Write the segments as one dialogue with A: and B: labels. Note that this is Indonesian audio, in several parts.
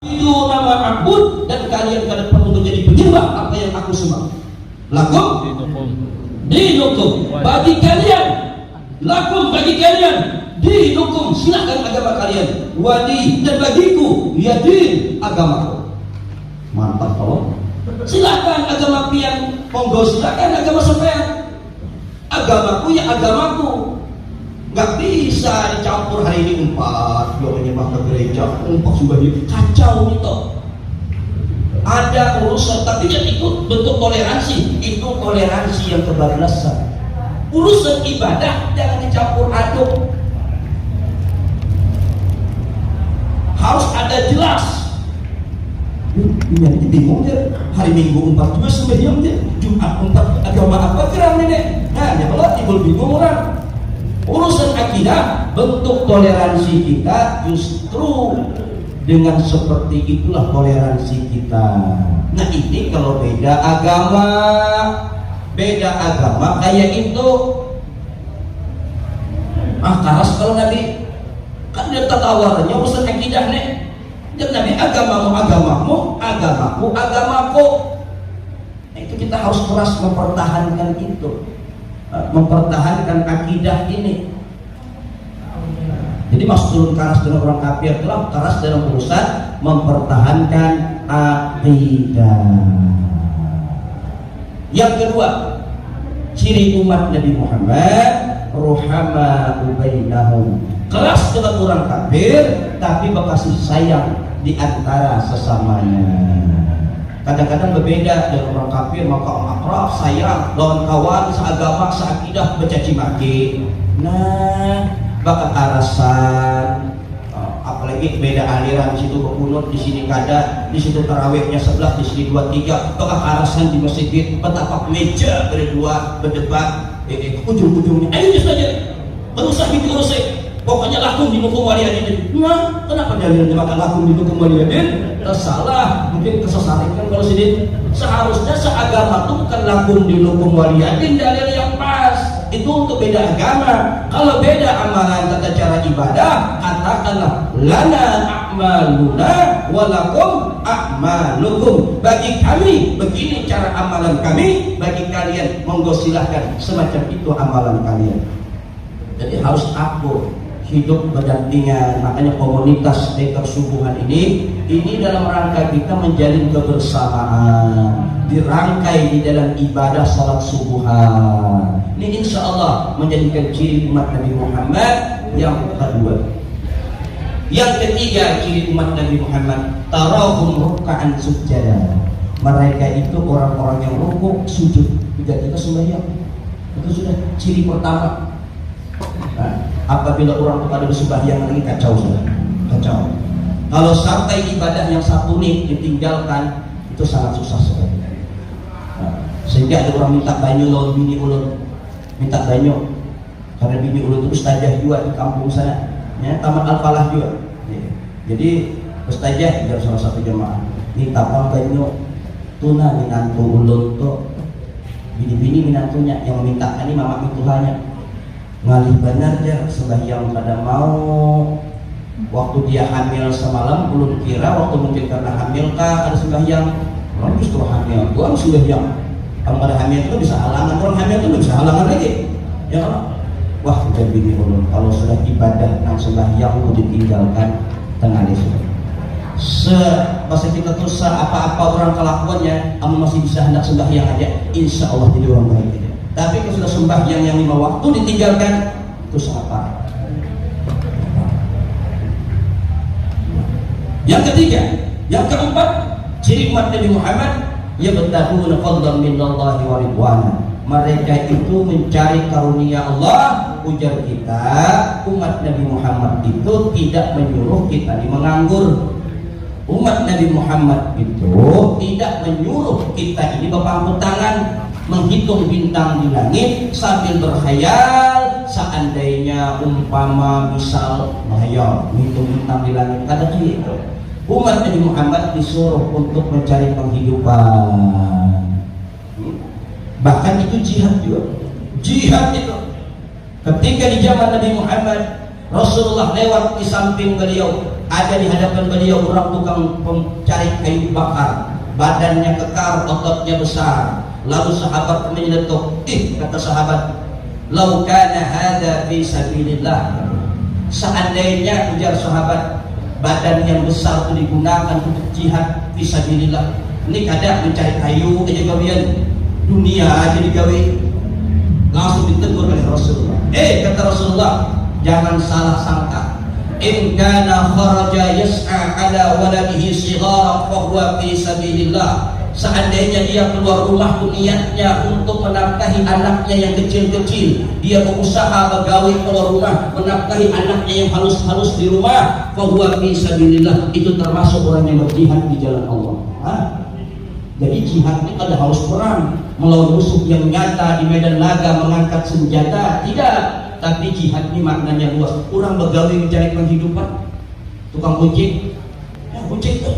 A: itu nama abud, dan kalian kada perlu menjadi penyembah apa yang aku sembah. Lakum dinukum, bagi kalian, lakum bagi kalian, dinukum silakan agama kalian, wadi dan bagiku yadin agamaku. Mantap tolong. Silakan agama pian, monggo silakan agama sampean. Agamaku ya agamaku. Nggak bisa dicampur hari ini 4 dia menyembah ke gereja, 4 sudah kacau itu. Ada urusan, tapi kan itu bentuk toleransi, itu toleransi yang kebablasan. Urusan ibadah jangan dicampur aduk, harus ada jelas. Ini bingung dia, hari Minggu 4 juga sembahyang dia, Jumat 4 agama apa kira ini? Nah, ya kalau timbul bingung orang. Urusan akidah, bentuk toleransi kita justru dengan seperti itulah toleransi kita. Nah ini kalau beda agama kayak itu, keras kalau Nabi kan dia tawarnya urusan akidah nih. Dan Nabi agamamu, agamaku. Nah, itu kita harus keras mempertahankan itu. Mempertahankan akidah ini. Jadi maksud turun keras dengan orang kafir adalah keras dalam urusan mempertahankan akidah. Yang kedua, ciri umat Nabi Muhammad ruhama bainahum, keras dengan orang kafir tapi berkasih sayang di antara sesamanya. Kadang-kadang berbeda dengan orang kafir, maka akrab, sayang, lawan kawan, seagama, seakidah, bercaci maki. Nah, bakal arasan, apalagi beda aliran, di situ berkunut, di sini kada, di situ tarawihnya 11, di sini 23, bakal arasan di masjid, petapa meja berdua, berdebat, ujung-ujungnya, ayo saja, berusaha diurusin. Pokoknya lakum dinukum waliyadin. Nah, kenapa dalilnya makan lakum dinukum waliyadin? Salah, mungkin kesesatan kan kalau sini. Seharusnya seagama itu bukan lakum dinukum waliyadin, dalil yang pas. Itu untuk beda agama. Kalau beda amalan tata cara ibadah, katakanlah lana a'maluna walakum a'malukum. Bagi kami begini cara amalan kami, bagi kalian monggo silahkan semacam itu amalan kalian. Jadi harus akur, hidup berdampingan. Makanya komunitas Haikal Subuhan ini dalam rangka kita menjalin kebersamaan, dirangkai di dalam ibadah salat subuhan. Ini insya Allah menjadikan ciri umat Nabi Muhammad yang kedua. Yang ketiga ciri umat Nabi Muhammad, tarahum ruk'an sujada. Mereka itu orang-orang yang rukuk sujud. Tidak kita sembahyang. Itu sudah ciri pertama. Nah, apabila orang kepada bersembahyang lagi kacau sudah, kacau. Kalau sampai ibadah yang satu nih ditinggalkan, itu sangat susah sekali. Nah, sehingga ada orang minta banyu lawan bini ulun, minta banyu karena bini ulun itu ustazah juga di kampung sana, ya, Taman Al-Falah juga. Ya. Jadi ustazah dari salah satu jemaah, minta banyu tuna minantu ulun tuh, bini-bini minantunya yang meminta ini mama Tuhannya. Ngalih benar dia sembahyang pada mau waktu dia hamil semalam, belum kira waktu mungkin karena hamil kah ada sembahyang, orang justru hamil doang sembahyang. Kalau ada hamil itu bisa halangan, orang hamil itu bisa halangan lagi ya kan? Wah udah bini ulun kalau sudah ibadah nang sembahyang itu ditinggalkan tengah desa. Bahasa kita tuh apa-apa orang kelakuannya kamu masih bisa hendak sembahyang aja, insya Allah jadi orang baik aja. Tapi kalau sudah sembahyang yang 5 waktu ditinggalkan, itu sangat parah. Yang ketiga, yang keempat, ciri umat Nabi Muhammad, yabtaghuna fadlan minallahi wa ridwana. Mereka itu mencari karunia Allah. Ujar kita, umat Nabi Muhammad itu tidak menyuruh kita menganggur. Umat Nabi Muhammad itu tidak menyuruh kita ini berpangku tangan menghitung bintang di langit sambil berkhayal seandainya umpama misal menghayal menghitung bintang di langit. Kata gitu. Umat Nabi Muhammad disuruh untuk mencari penghidupan. Bahkan itu jihad juga. Jihad itu ketika di zaman Nabi Muhammad, Rasulullah lewat di samping beliau, ada di hadapan beliau orang tukang pencari kayu bakar, badannya kekar, ototnya besar. Lalu sahabat menyeletuk, kata sahabat, "Lau kana hadza fi sabilillah." Seandainya, ujar sahabat, badan yang besar itu digunakan untuk jihad fi sabilillah. Ini kadang mencari kayu aja gawian, dunia aja digawe. Langsung ditegur oleh Rasulullah. Kata Rasulullah, jangan salah sangka. In kana kharaja yas'a ala waladihi shighara fa huwa fi sabilillah. Seandainya dia keluar rumah niatnya untuk menafkahi anaknya yang kecil-kecil, dia berusaha begawi keluar rumah menafkahi anaknya yang halus-halus di rumah, fa huwa fi sabilillah, itu termasuk orang yang berjihad di jalan Allah. Jadi jihad ini ada harus perang melawan musuh yang nyata di medan laga mengangkat senjata, tidak. Tapi jihad ini maknanya luas. Orang begawi mencari penghidupan, tukang ojek, ojek tuh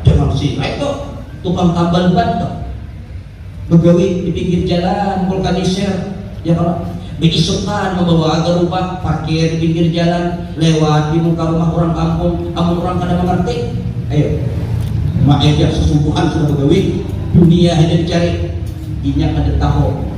A: jangan sirai tuh, tukang tambal ban tuh, begawi di pinggir jalan, vulkanisir, ya kalau beisukan membawa agar rumah, parkir di pinggir jalan, lewat di muka rumah orang kampung, orang kada mengerti, ayo. Makanya sesungguhan sudah begawi, dunia hanya dicari, inyak ada tahu.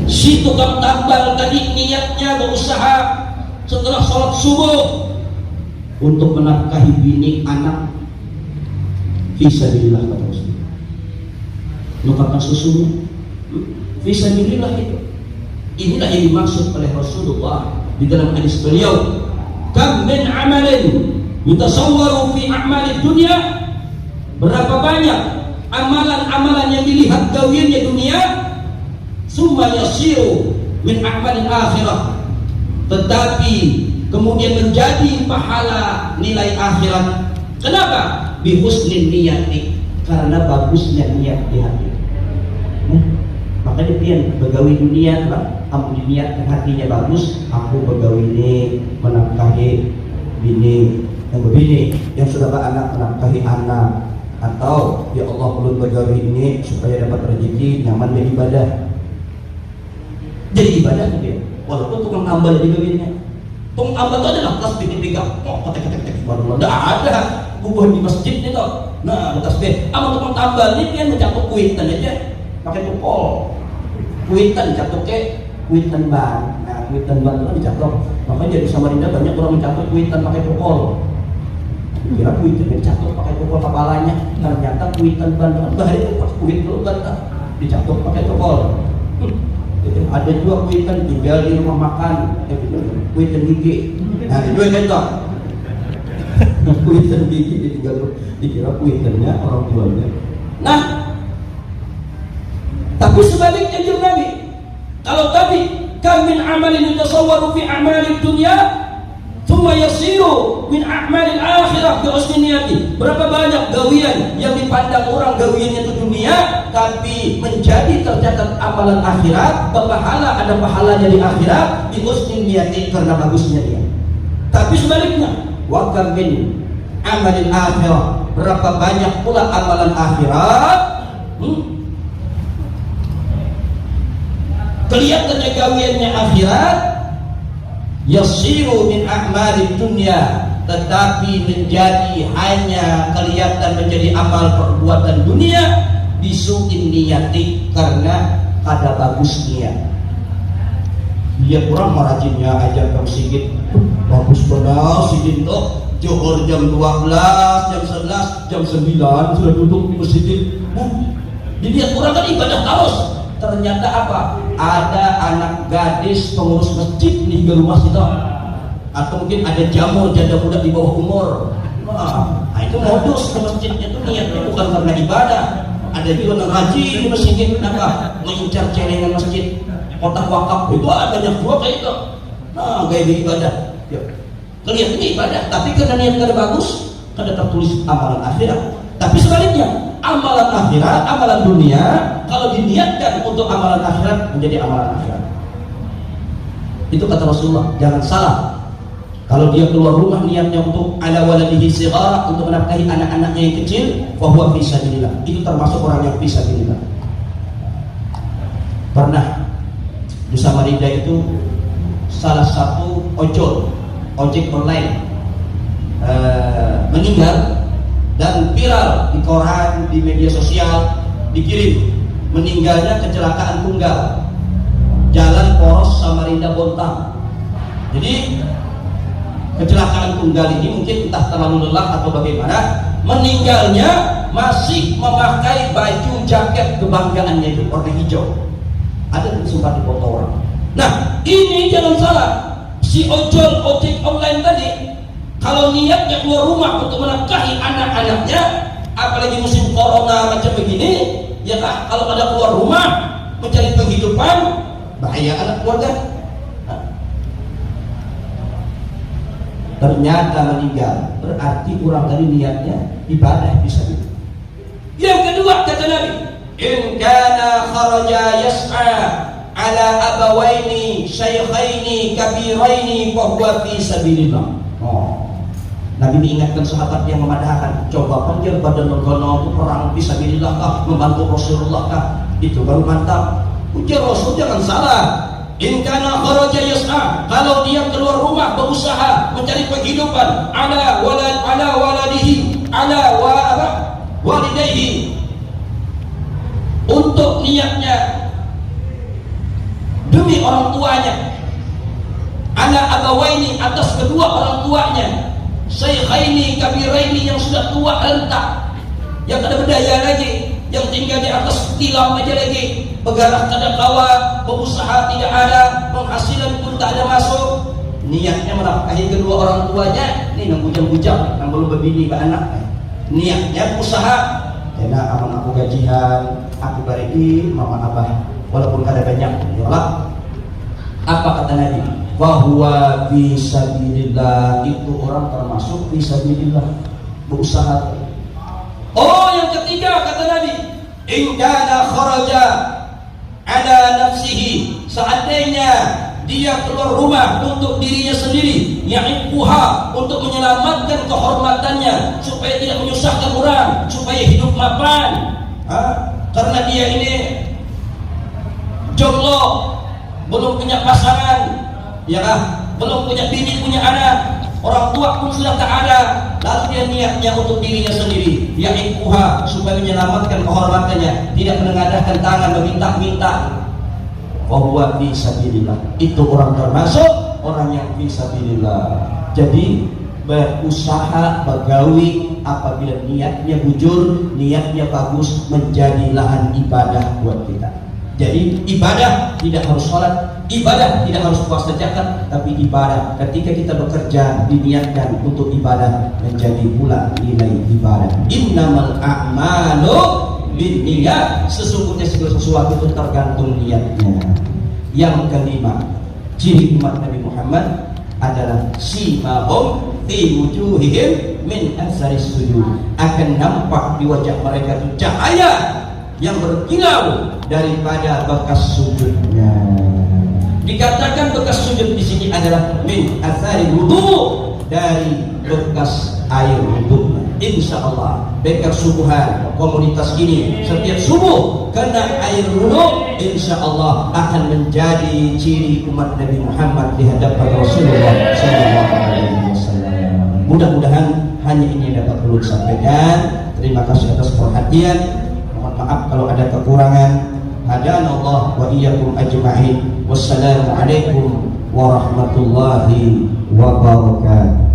A: Si tukang tambal tadi niatnya berusaha setelah sholat subuh untuk menafkahi bini anak fisabilillah, kata Rasulullah. Nukarkan susunya fisabilillah itu. Inilah yang dimaksud oleh Rasulullah di dalam hadis beliau, kam min amalin yutasawwaru fi a'malid dunya. Berapa banyak amalan-amalan yang dilihat gawiannya dunia, summa yasiru min a'malil akhirah, tetapi kemudian menjadi pahala nilai akhirat. Kenapa? Bi husnin niyati, karena bagusnya niat di hati. Makanya pian begawi dunia lah, kamu diniatkan hatinya bagus, aku begawi ini menafkahi bini yang berbini, yang sudah beranak menafkahi anak, atau ya Allah belum begawi ini supaya dapat rezeki nyaman beribadah. Jadi ibadah dia, walaupun tukang tambal di gawinya. Tukang tambal itu adalah kelas dipegang, ketek baru tidak ada kubah di masjid itu. Nah, tasbih. Ama tukang tambal ini dia mencakup kuitan aja, pakai tukol. Kuitan dicakup ke kuitan ban. Nah, kuitan ban itu dicakup. Makanya di Samarinda banyak orang mencakup kuitan pakai tukol. Kira kuitan dicakup pakai tukol kepalanya, ternyata kuitan ban. Bahari itu pas kuit dulu ban dicakup pakai tukol. Ada juga kuitan tinggal di rumah makan, kuitan gigi. Nah, itu kan toh. Kuitan gigi tinggal dikira kuitannya orang tuanya. Nah, tapi sebaliknya jurnal Nabi. Kalau tadi kam min amalin yutasawwaru fi a'malid dunya, thumma yasiru min a'malil akhirah bi husni niyati. Berapa banyak gawian yang dipandang orang gawiannya itu dunia, tapi menjadi tercatat amalan akhirat, berpahala, ada pahalanya di akhirat bi husni niyati, karena bagusnya dia. Tapi sebaliknya, wa kam min amalil akhirah, berapa banyak pula amalan akhirat kelihatannya gawiannya akhirat, yasiru min a'malid dunya, tetapi menjadi hanya kelihatan menjadi amal perbuatan dunia, bisu'in niyati, karena kada bagus niat. Dia kurang merajinnya aja ke masjid, bagus benar masjid itu, Johor jam 12, jam 11, jam 9 sudah duduk di masjid. Dilihat kurang kan ibadah terus. Ternyata apa? Ada anak gadis pengurus masjid di rumah situ, atau mungkin ada jamur janda muda di bawah umur. Nah, itu modus ke masjidnya itu niatnya bukan karena ibadah. Ada juga yang rajin di masjid, kenapa? Mengincar celengan masjid, kotak wakaf itu ada banyak juga kayak itu. Nah, gaya ibadah. Kelihatannya ibadah, tapi karena niat kada bagus, kada tertulis amalan akhirat. Tapi sebaliknya, amalan akhirat, amalan dunia, kalau diniatkan untuk amalan akhirat, menjadi amalan akhirat. Itu kata Rasulullah, jangan salah. Kalau dia keluar rumah niatnya untuk ala waladihi shighara, untuk menafkahi anak-anaknya yang kecil, fa huwa fi sabilillah. Itu termasuk orang yang fi sabilillah. Pernah di Samarinda itu salah satu ojek online meninggal dan viral di koran, di media sosial, dikirim meninggalnya kecelakaan tunggal Jalan Poros Samarinda Bontang. Jadi kecelakaan tunggal ini mungkin entah terlalu lelah atau bagaimana, meninggalnya masih memakai baju jaket kebanggaannya itu warna hijau. Ada sempat dipoto orang. Nah, ini jangan salah, si ojek online tadi kalau niatnya keluar rumah untuk menafkahi anak-anaknya, apalagi musim corona macam begini, ya kah, kalau ada keluar rumah mencari penghidupan, bahaya anak keluarga. Ternyata meninggal, berarti orang tadi niatnya ibadah bisa gitu. Yang kedua kata Nabi, in kana kharaja yas'a ala abawaini syaikhaini kabiraini fa huwa fi sabilillah. Nabi mengingatkan sahabat yang memadahkan, coba panjir badan bergono untuk perang fisabilillah kah, membantu Rasulullah kah, itu baru mantap. Ujar Rasul jangan salah, in kana kharaja yas'a, kalau dia keluar rumah berusaha mencari penghidupan, ala waladihi ala walidayhi, untuk niatnya demi orang tuanya, ala abawaini, atas kedua orang tuanya, syaikhaini kabiraini, yang sudah tua rentak, yang ada berdaya lagi, yang tinggal di atas tilam aja lagi, bergerak kada kawa, berusaha tidak ada, penghasilan pun tak ada masuk, niatnya menafkahi kedua orang tuanya, ini nang bujang-bujang, nang belum berbini beranak, niatnya usaha, karena aman aku gajian, aku beri mama abah, walaupun kada banyak, yalah. Apa kata Nabi? Bahwa fisabilillah, itu orang termasuk fisabilillah, berusaha. Oh, yang ketiga kata Nabi, in kana kharaja ala nafsihi, seandainya dia keluar rumah untuk dirinya sendiri, ya'iquha, untuk menyelamatkan kehormatannya, supaya tidak menyusahkan orang, supaya hidup mapan. Karena dia ini jomblo, belum punya pasangan, ya kah? Belum punya bini, punya anak, orang tua pun sudah tak ada, lalu dia niatnya untuk dirinya sendiri, ya'iquha, supaya menyelamatkan kehormatannya, tidak menengadahkan tangan meminta-minta. Bahwa fisabilillah, itu orang termasuk orang yang fisabilillah. Jadi berusaha, begawi, apabila niatnya bujur, niatnya bagus, menjadi lahan ibadah buat kita. Jadi ibadah tidak harus sholat, ibadah tidak harus puasa zakat, tapi ibadah ketika kita bekerja diniatkan untuk ibadah, menjadi pula nilai ibadah. Innamal a'malu binniyat, sesungguhnya segala sesuatu itu tergantung niatnya. Yang kelima, ciri umat Nabi Muhammad adalah simahum fi wujuhihim min athari sujud, akan nampak di wajah mereka itu cahaya yang berkilau daripada bekas sujudnya. Dikatakan bekas sujud di sini adalah min athari wudu, dari bekas air wudu. Insya Allah bekar subuhan komunitas ini setiap subuh kena air wudu, insya Allah akan menjadi ciri umat Nabi Muhammad di hadapan Rasulullah SAW. Mudah-mudahan hanya ini yang dapat perlu sampaikan. Terima kasih atas perhatian. Mohon maaf kalau ada kekurangan. Hadanallah wa iyyakum ajma'in. Wassalamualaikum warahmatullahi wabarakatuh.